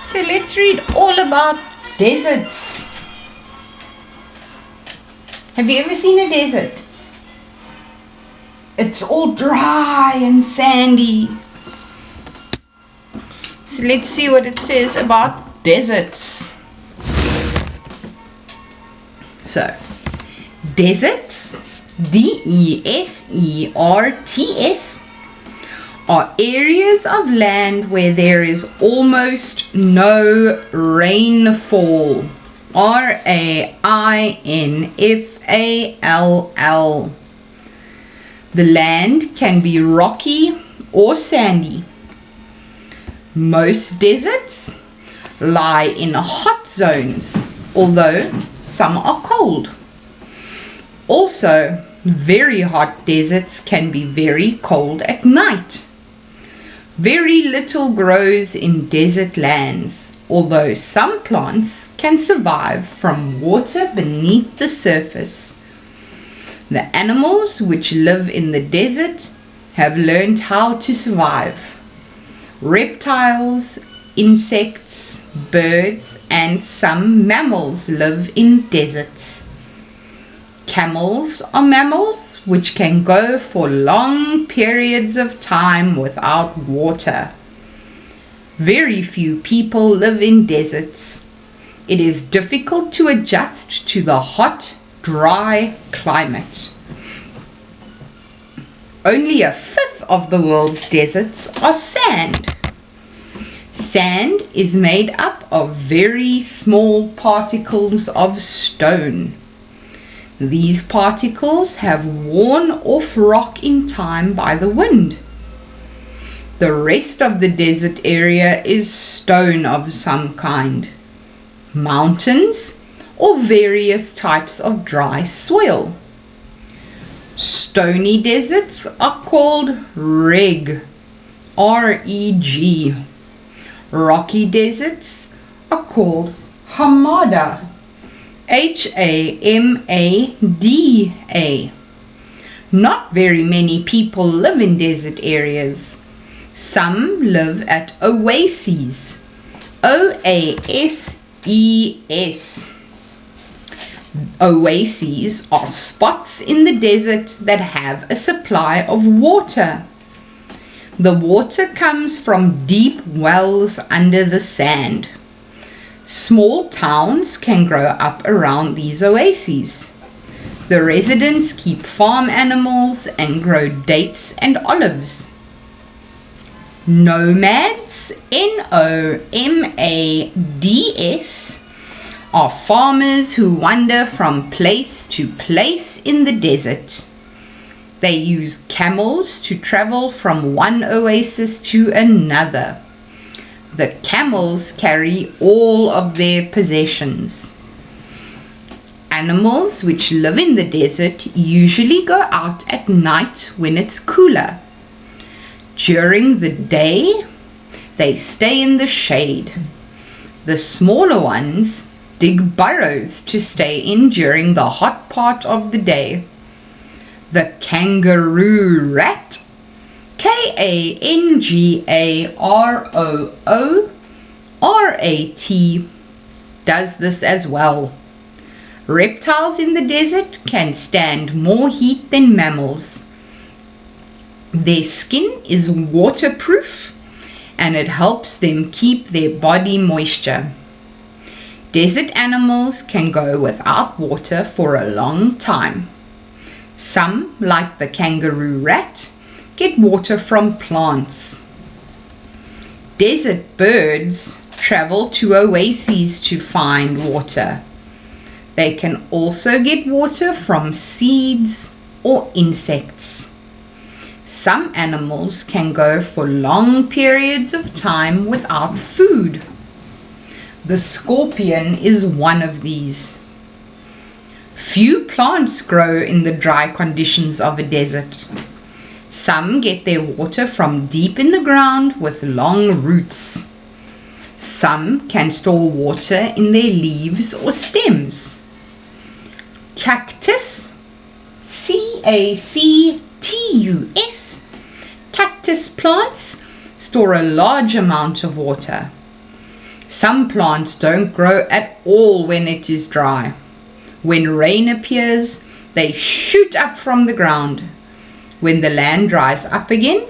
So let's read all about deserts. Have you ever seen a desert? It's all dry and sandy. So let's see what it says about deserts. So, deserts, D-E-S-E-R-T-S, are areas of land where there is almost no rainfall. R-A-I-N-F-A-L-L. The land can be rocky or sandy. Most deserts lie in hot zones, although some are cold. Also, very hot deserts can be very cold at night. Very little grows in desert lands, although some plants can survive from water beneath the surface. The animals which live in the desert have learned how to survive. Reptiles, insects, birds, and some mammals live in deserts. Camels are mammals which can go for long periods of time without water. Very few people live in deserts. It is difficult to adjust to the hot, dry climate. Only a fifth of the world's deserts are sand. Sand is made up of very small particles of stone. These particles have worn off rock in time by the wind. The rest of the desert area is stone of some kind, mountains, or various types of dry soil. Stony deserts are called reg, R-E-G. Rocky deserts are called hamada, H-A-M-A-D-A. Not very many people live in desert areas. Some live at oases, O-A-S-E-S. Oases are spots in the desert that have a supply of water. The water comes from deep wells under the sand. Small towns can grow up around these oases. The residents keep farm animals and grow dates and olives. Nomads, N-O-M-A-D-S, are farmers who wander from place to place in the desert. They use camels to travel from one oasis to another. The camels carry all of their possessions. Animals which live in the desert usually go out at night when it's cooler. During the day, they stay in the shade. The smaller ones dig burrows to stay in during the hot part of the day. The kangaroo rat, K-A-N-G-A-R-O-O-R-A-T, does this as well. Reptiles in the desert can stand more heat than mammals. Their skin is waterproof and it helps them keep their body moisture. Desert animals can go without water for a long time. Some, like the kangaroo rat, get water from plants. Desert birds travel to oases to find water. They can also get water from seeds or insects. Some animals can go for long periods of time without food. The scorpion is one of these. Few plants grow in the dry conditions of a desert. Some get their water from deep in the ground with long roots. Some can store water in their leaves or stems. Cactus, C-A-C-T-U-S, cactus plants store a large amount of water. Some plants don't grow at all when it is dry. When rain appears, they shoot up from the ground. When the land dries up again,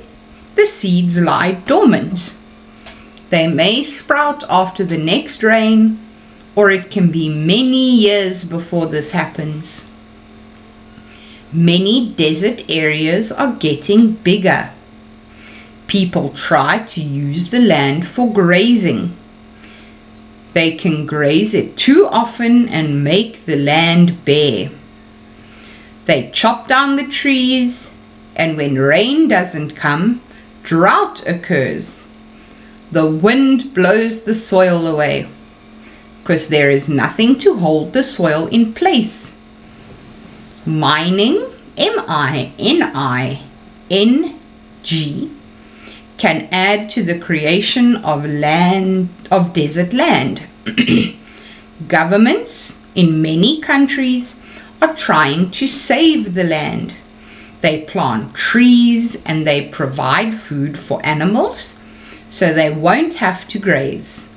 the seeds lie dormant. They may sprout after the next rain, or it can be many years before this happens. Many desert areas are getting bigger. People try to use the land for grazing. They can graze it too often and make the land bare. They chop down the trees, and when rain doesn't come, drought occurs. The wind blows the soil away, because there is nothing to hold the soil in place. Mining, M-I-N-I-N-G, can add to the creation of desert land. Governments in many countries are trying to save the land. They plant trees and they provide food for animals so they won't have to graze.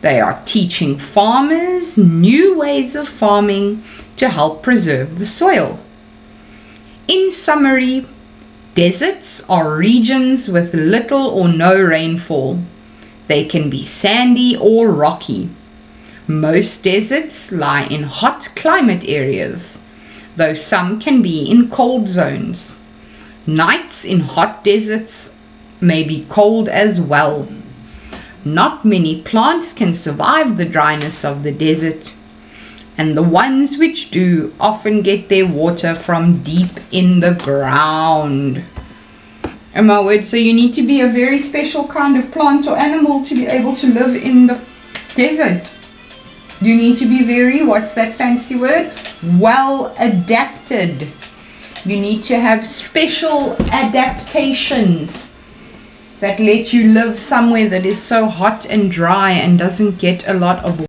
They are teaching farmers new ways of farming to help preserve the soil. In summary, deserts are regions with little or no rainfall. They can be sandy or rocky. Most deserts lie in hot climate areas, though some can be in cold zones. Nights in hot deserts may be cold as well. Not many plants can survive the dryness of the desert, and the ones which do often get their water from deep in the ground. Oh my word, so you need to be a very special kind of plant or animal to be able to live in the desert. You need to be very, what's that fancy word? Well adapted. You need to have special adaptations that let you live somewhere that is so hot and dry and doesn't get a lot of